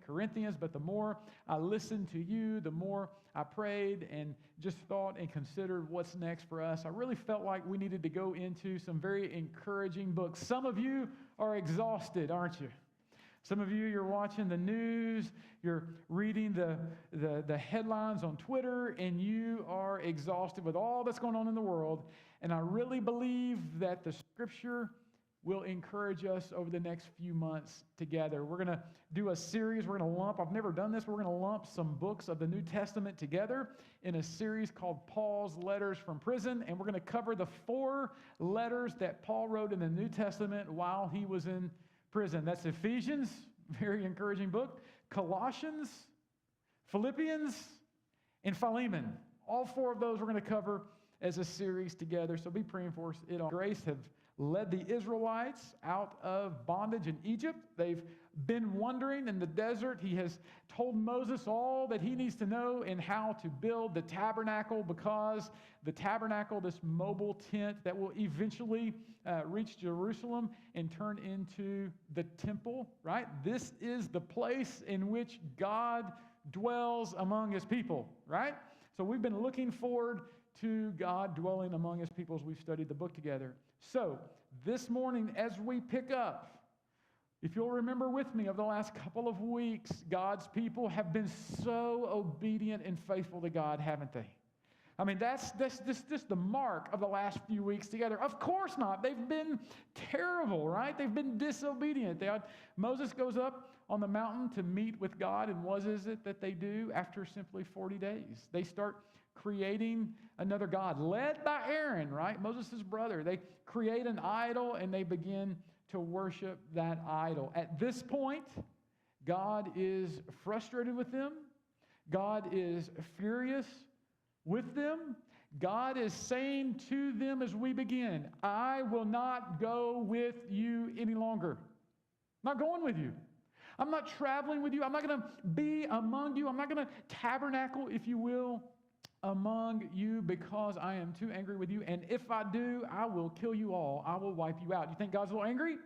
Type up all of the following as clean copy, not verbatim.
Corinthians, but the more I listened to you, the more I prayed and just thought and considered what's next for us. I really felt like we needed to go into some very encouraging books. Some of you are exhausted, aren't you? Some of you, you're watching the news, you're reading the headlines on Twitter, and you are exhausted with all that's going on in the world. And I really believe that the Scripture will encourage us over the next few months together. We're going to do a series. We're going to lump, I've never done this, we're going to lump some books of the New Testament together in a series called Paul's Letters from Prison. And we're going to cover the 4 letters that Paul wrote in the New Testament while he was in prison. That's Ephesians, very encouraging book, Colossians, Philippians, and Philemon. All 4 of those we're going to cover as a series together. So be praying for us. Grace have led the Israelites out of bondage in Egypt. They've been wandering in the desert. He has told Moses all that he needs to know in how to build the tabernacle, because the tabernacle, this mobile tent that will eventually reach Jerusalem and turn into the temple, right? This is the place in which God dwells among his people, right? So we've been looking forward to God dwelling among his people as we've studied the book together. So this morning, as we pick up, if you'll remember with me, over the last couple of weeks, God's people have been so obedient and faithful to God, haven't they? I mean, that's the mark of the last few weeks together. Of course not. They've been terrible, right? They've been disobedient. Moses goes up on the mountain to meet with God, and what is it that they do after simply 40 days? They start creating another god, led by Aaron, right? Moses' brother. They create an idol, and they begin to worship that idol. At this point, God is frustrated with them. God is furious with them. God is saying to them as we begin, I will not go with you any longer. I'm not going with you. I'm not traveling with you. I'm not going to be among you. I'm not going to tabernacle, if you will, among you, because I am too angry with you. And if I do, I will kill you all. I will wipe you out. You think God's a little angry?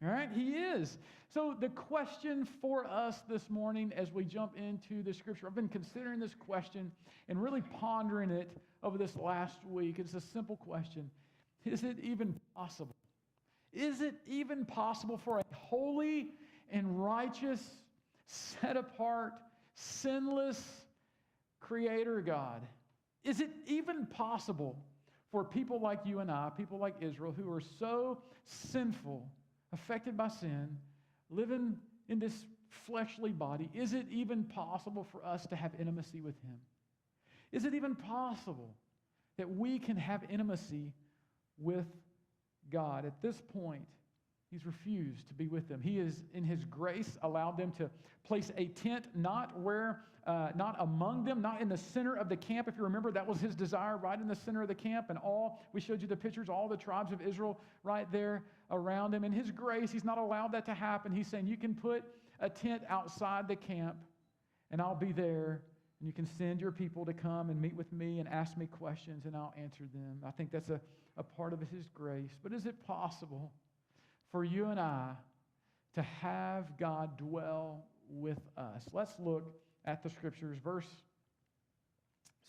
All right, he is. So the question for us this morning as we jump into the Scripture, I've been considering this question and really pondering it over this last week. It's a simple question. Is it even possible? Is it even possible for a holy and righteous, set apart, sinless Creator God? Is it even possible for people like you and I, people like Israel, who are so sinful, affected by sin, living in this fleshly body, is it even possible for us to have intimacy with him? Is it even possible that we can have intimacy with God? At this point, he's refused to be with them. He is, in his grace, allowed them to place a tent not among them, not in the center of the camp. If you remember, that was his desire, right in the center of the camp. And we showed you the pictures, all the tribes of Israel right there around him. In his grace, he's not allowed that to happen. He's saying, you can put a tent outside the camp, and I'll be there. And you can send your people to come and meet with me and ask me questions, and I'll answer them. I think that's a part of his grace. But is it possible for you and I to have God dwell with us? Let's look at the Scriptures. Verse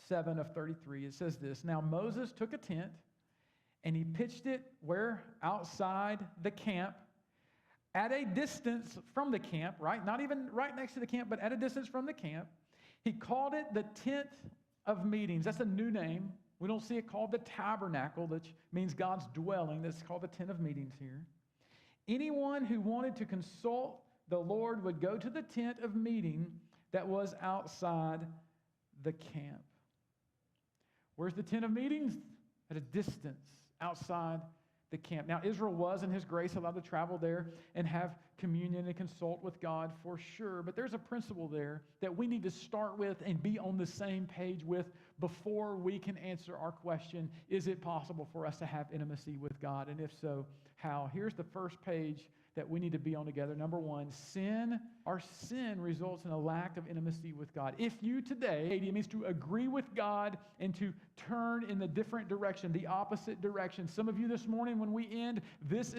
7 of 33, it says this, Now Moses took a tent, and he pitched it where? Outside the camp, at a distance from the camp, right? Not even right next to the camp, but at a distance from the camp. He called it the tent of meetings. That's a new name. We don't see it called the tabernacle, which means God's dwelling. That's called the tent of meetings here. Anyone who wanted to consult the Lord would go to the tent of meeting that was outside the camp. Where's the tent of meetings? At a distance outside the camp. Now, Israel was, in his grace, allowed to travel there and have communion and consult with God for sure. But there's a principle there that we need to start with and be on the same page with before we can answer our question, is it possible for us to have intimacy with God? And if so, how? Here's the first page that we need to be on together. Number one, our sin results in a lack of intimacy with God. If you today, it means to agree with God and to turn in the different direction, the opposite direction. Some of you this morning, when we end, this is